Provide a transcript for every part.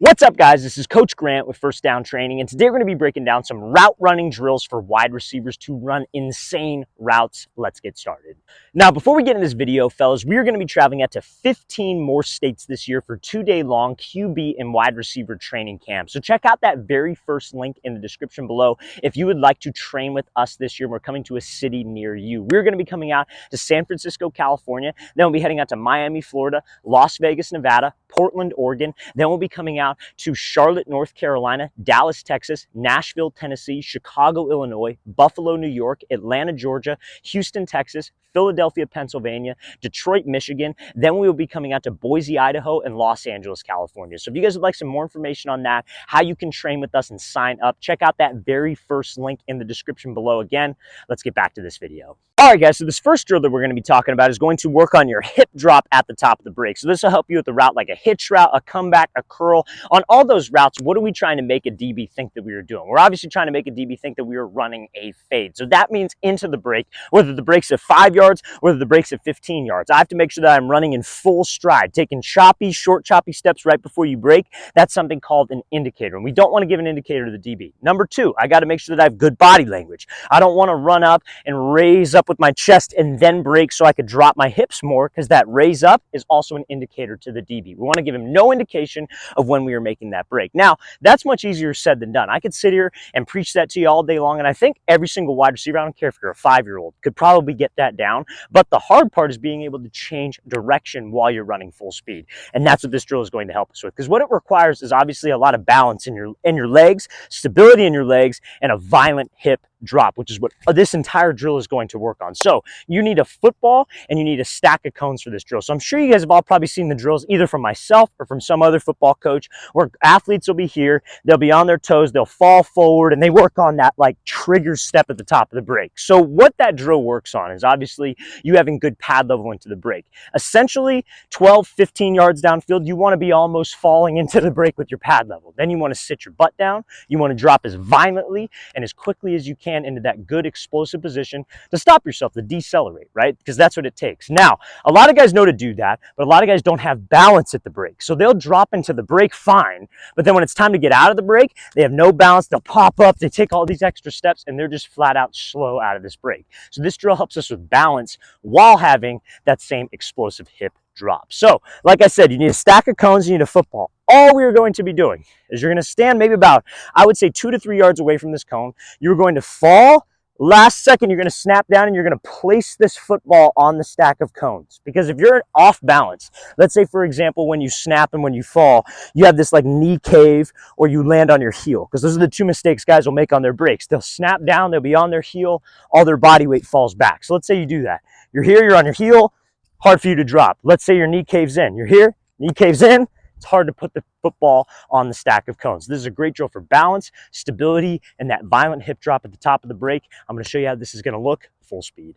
What's up, guys? This is Coach Grant with First Down Training, and today we're going to be breaking down some route running drills for wide receivers to run insane routes. Let's get started. Now, before we get in this video, fellas, we are going to be traveling out to 15 more states this year for 2-day-long QB and wide receiver training camp. So check out that very first link in the description below if you would like to train with us this year. We're coming to a city near you. We're going to be coming out to San Francisco, California. Then we'll be heading out to Miami, Florida, Las Vegas, Nevada, Portland, Oregon. Then we'll be coming out to Charlotte, North Carolina, Dallas, Texas, Nashville, Tennessee, Chicago, Illinois, Buffalo, New York, Atlanta, Georgia, Houston, Texas, Philadelphia, Pennsylvania, Detroit, Michigan. Then we will be coming out to Boise, Idaho, and Los Angeles, California. So if you guys would like some more information on that, how you can train with us and sign up, check out that very first link in the description below. Again, let's get back to this video. All right, guys, so this first drill that we're going to be talking about is going to work on your hip drop at the top of the break. So this will help you with the route like a hitch route, a comeback, a curl. On all those routes, what are we trying to make a DB think that we are doing? We're obviously trying to make a DB think that we are running a fade. So that means into the break, whether the break's at 5 yards, whether the break's at 15 yards. I have to make sure that I'm running in full stride, taking short choppy steps right before you break. That's something called an indicator, and we don't want to give an indicator to the DB. Number two, I got to make sure that I have good body language. I don't want to run up and raise up with my chest and then break so I could drop my hips more, because that raise up is also an indicator to the DB. We want to give him no indication of when we are making that break. Now, that's much easier said than done. I could sit here and preach that to you all day long, and I think every single wide receiver, I don't care if you're a 5-year-old, could probably get that down. But the hard part is being able to change direction while you're running full speed. And that's what this drill is going to help us with, because what it requires is obviously a lot of balance in your legs, stability in your legs, and a violent hip drop, which is what this entire drill is going to work on. So you need a football and you need a stack of cones for this drill. So I'm sure you guys have all probably seen the drills either from myself or from some other football coach, where athletes will be here, they'll be on their toes, they'll fall forward, and they work on that like trigger step at the top of the break. So what that drill works on is obviously you having good pad level into the break. Essentially 12, 15 yards downfield, you want to be almost falling into the break with your pad level. Then you want to sit your butt down, you want to drop as violently and as quickly as you can into that good explosive position to stop yourself, to decelerate, right? Because that's what it takes. Now, a lot of guys know to do that, but a lot of guys don't have balance at the break. So they'll drop into the break fine, but then when it's time to get out of the break, they have no balance, they'll pop up, they take all these extra steps, and they're just flat out slow out of this break. So this drill helps us with balance while having that same explosive hip drop. So, like I said, you need a stack of cones, you need a football. All we are going to be doing is you're going to stand maybe about, I would say, 2 to 3 yards away from this cone. You're going to fall. Last second, you're going to snap down and you're going to place this football on the stack of cones. Because if you're off balance, let's say, for example, when you snap and when you fall, you have this like knee cave or you land on your heel. Because those are the two mistakes guys will make on their breaks. They'll snap down, they'll be on their heel, all their body weight falls back. So let's say you do that. You're here, you're on your heel, hard for you to drop. Let's say your knee caves in. You're here, knee caves in. It's hard to put the football on the stack of cones. This is a great drill for balance, stability, and that violent hip drop at the top of the break. I'm going to show you how this is going to look full speed.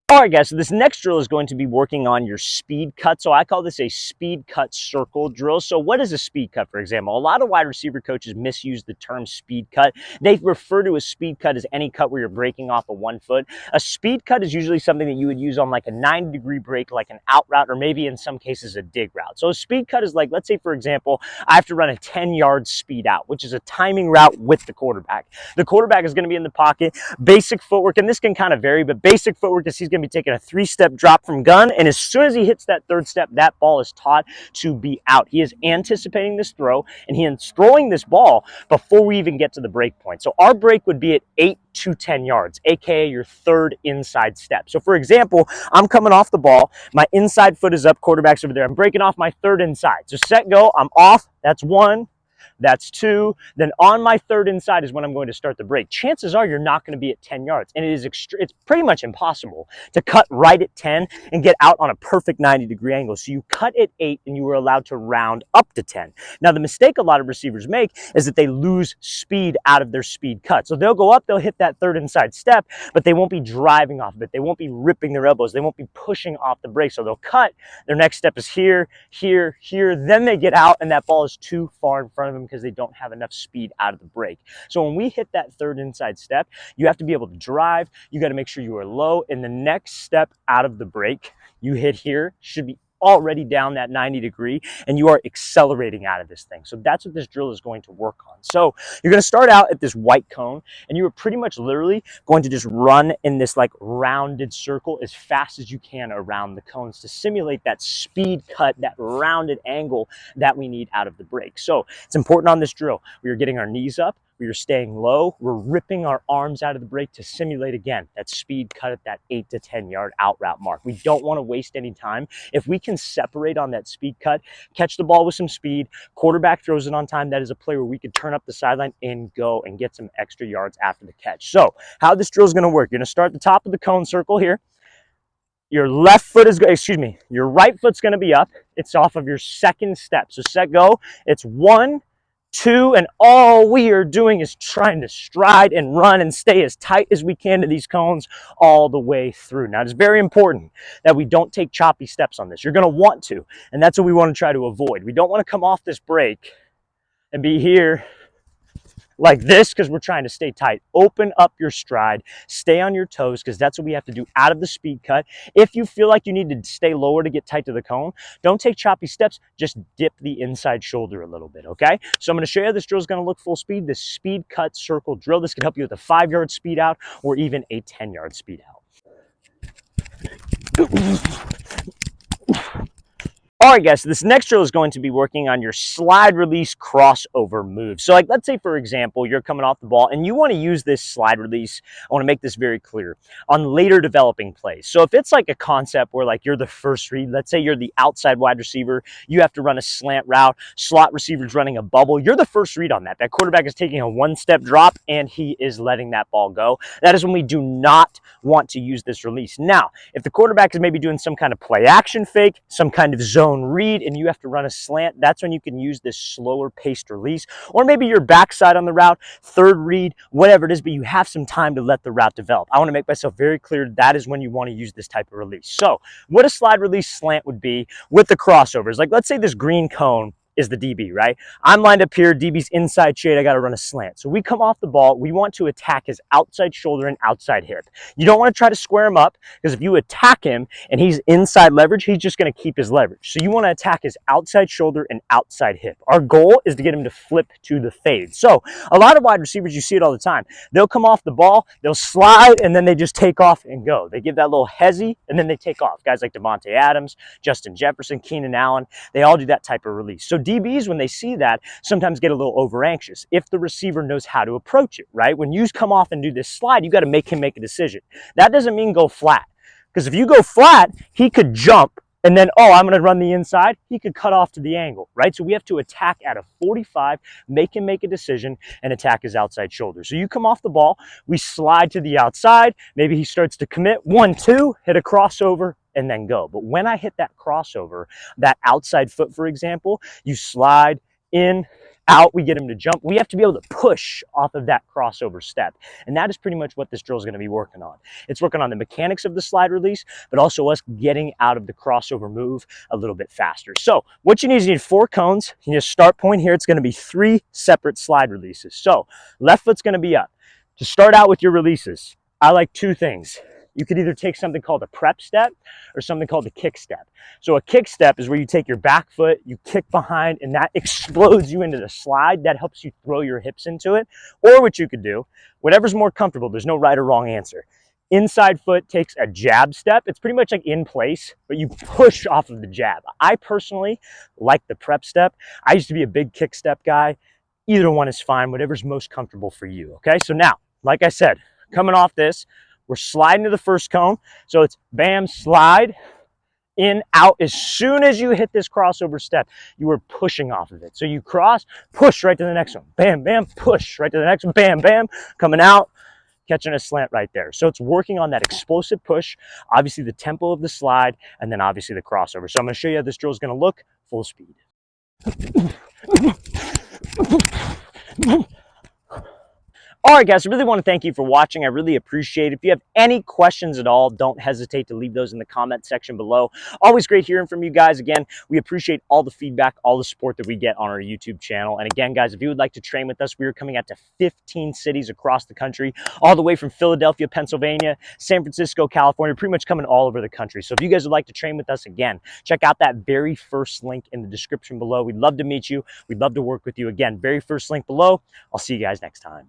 All right, guys, so this next drill is going to be working on your speed cut. So I call this a speed cut circle drill. So what is a speed cut, for example? A lot of wide receiver coaches misuse the term speed cut. They refer to a speed cut as any cut where you're breaking off of 1 foot. A speed cut is usually something that you would use on like a 90-degree break, like an out route, or maybe in some cases a dig route. So a speed cut is like, let's say, for example, I have to run a 10-yard speed out, which is a timing route with the quarterback. The quarterback is going to be in the pocket, basic footwork, and this can kind of vary, but basic footwork is he's going to be taking a 3-step drop from gun, and as soon as he hits that 3rd step, that ball is taught to be out. He is anticipating this throw, and he is throwing this ball before we even get to the break point. So our break would be at 8 to 10 yards, aka your 3rd inside step. So for example, I'm coming off the ball, my inside foot is up, quarterback's over there, I'm breaking off my 3rd inside. So set, go, I'm off, that's 1. That's 2. Then on my 3rd inside is when I'm going to start the break. Chances are you're not going to be at 10 yards. And it's pretty much impossible to cut right at 10 and get out on a perfect 90-degree angle. So you cut at 8 and you were allowed to round up to 10. Now, the mistake a lot of receivers make is that they lose speed out of their speed cut. So they'll go up, they'll hit that 3rd inside step, but they won't be driving off of it. They won't be ripping their elbows. They won't be pushing off the break. So they'll cut. Their next step is here, here, here. Then they get out and that ball is too far in front of them because they don't have enough speed out of the break. So when we hit that 3rd inside step, you have to be able to drive. You got to make sure you are low in the next step out of the break. you hit here should be already down that 90-degree, and you are accelerating out of this thing. So that's what this drill is going to work on. So you're going to start out at this white cone, and you are pretty much literally going to just run in this like rounded circle as fast as you can around the cones to simulate that speed cut, that rounded angle that we need out of the break. So it's important on this drill. We are getting our knees up, we are staying low, we're ripping our arms out of the break to simulate again that speed cut at that 8 to 10 yard out route mark. We don't want to waste any time. If we can separate on that speed cut, catch the ball with some speed, quarterback throws it on time, that is a play where we could turn up the sideline and go and get some extra yards after the catch. So how this drill is going to work, you're going to start at the top of the cone circle here. Your left foot is, your right foot's going to be up. It's off of your second step. So set, go. It's 1, 2, and all we are doing is trying to stride and run and stay as tight as we can to these cones all the way through. Now, it's very important that we don't take choppy steps on this. You're going to want to, and that's what we want to try to avoid. We don't want to come off this break and be here like this because we're trying to stay tight. Open up your stride, stay on your toes, because that's what we have to do out of the speed cut. If you feel like you need to stay lower to get tight to the cone, don't take choppy steps, just dip the inside shoulder a little bit, okay? So I'm going to show you how this drill is going to look full speed, this speed cut circle drill. This can help you with a 5-yard speed out or even a 10-yard speed out. All right, guys, so this next drill is going to be working on your slide release crossover move. So like, let's say, for example, you're coming off the ball and you want to use this slide release. I want to make this very clear on later developing plays. So if it's like a concept where like you're the first read, let's say you're the outside wide receiver, you have to run a slant route, slot receiver's running a bubble, you're the first read on that. That quarterback is taking a 1-step drop and he is letting that ball go. That is when we do not want to use this release. Now, if the quarterback is maybe doing some kind of play action fake, some kind of zone read, and you have to run a slant, that's when you can use this slower paced release. Or maybe your backside on the route, third read, whatever it is, but you have some time to let the route develop. I want to make myself very clear that is when you want to use this type of release. So what a slide release slant would be with the crossovers, like let's say this green cone is the DB, right? I'm lined up here, DB's inside shade, I got to run a slant. So we come off the ball, we want to attack his outside shoulder and outside hip. You don't want to try to square him up, because if you attack him and he's inside leverage, he's just going to keep his leverage. So you want to attack his outside shoulder and outside hip. Our goal is to get him to flip to the fade. So a lot of wide receivers, you see it all the time. They'll come off the ball, they'll slide, and then they just take off and go. They give that little hezzy, and then they take off. Guys like Davante Adams, Justin Jefferson, Keenan Allen, they all do that type of release. So DBs, when they see that, sometimes get a little over anxious if the receiver knows how to approach it, right? When you come off and do this slide, you got to make him make a decision. That doesn't mean go flat, because if you go flat, he could jump and then, oh, I'm going to run the inside. He could cut off to the angle, right? So we have to attack at a 45, make him make a decision, and attack his outside shoulder. So you come off the ball, we slide to the outside. Maybe he starts to commit 1, 2, hit a crossover, and then go. But when I hit that crossover, that outside foot, for example, you slide in, out, we get him to jump. We have to be able to push off of that crossover step. And that is pretty much what this drill is going to be working on. It's working on the mechanics of the slide release, but also us getting out of the crossover move a little bit faster. So what you need is you need 4 cones. You need a start point here. It's going to be 3 separate slide releases. So left foot's going to be up. To start out with your releases, I like 2 things. You could either take something called a prep step or something called a kick step. So a kick step is where you take your back foot, you kick behind, and that explodes you into the slide. That helps you throw your hips into it. Or what you could do, whatever's more comfortable, there's no right or wrong answer. Inside foot takes a jab step. It's pretty much like in place, but you push off of the jab. I personally like the prep step. I used to be a big kick step guy. Either one is fine, whatever's most comfortable for you, okay? So now, like I said, coming off this, we're sliding to the first cone. So it's bam, slide, in, out. As soon as you hit this crossover step, you are pushing off of it. So you cross, push right to the next one. Bam, bam, push right to the next one. Bam, bam, coming out, catching a slant right there. So it's working on that explosive push, obviously the tempo of the slide, and then obviously the crossover. So I'm going to show you how this drill is going to look full speed. All right, guys, I really want to thank you for watching. I really appreciate it. If you have any questions at all, don't hesitate to leave those in the comment section below. Always great hearing from you guys. Again, we appreciate all the feedback, all the support that we get on our YouTube channel. And again, guys, if you would like to train with us, we are coming out to 15 cities across the country, all the way from Philadelphia, Pennsylvania, San Francisco, California, pretty much coming all over the country. So if you guys would like to train with us, again, check out that very first link in the description below. We'd love to meet you. We'd love to work with you. Again, very first link below. I'll see you guys next time.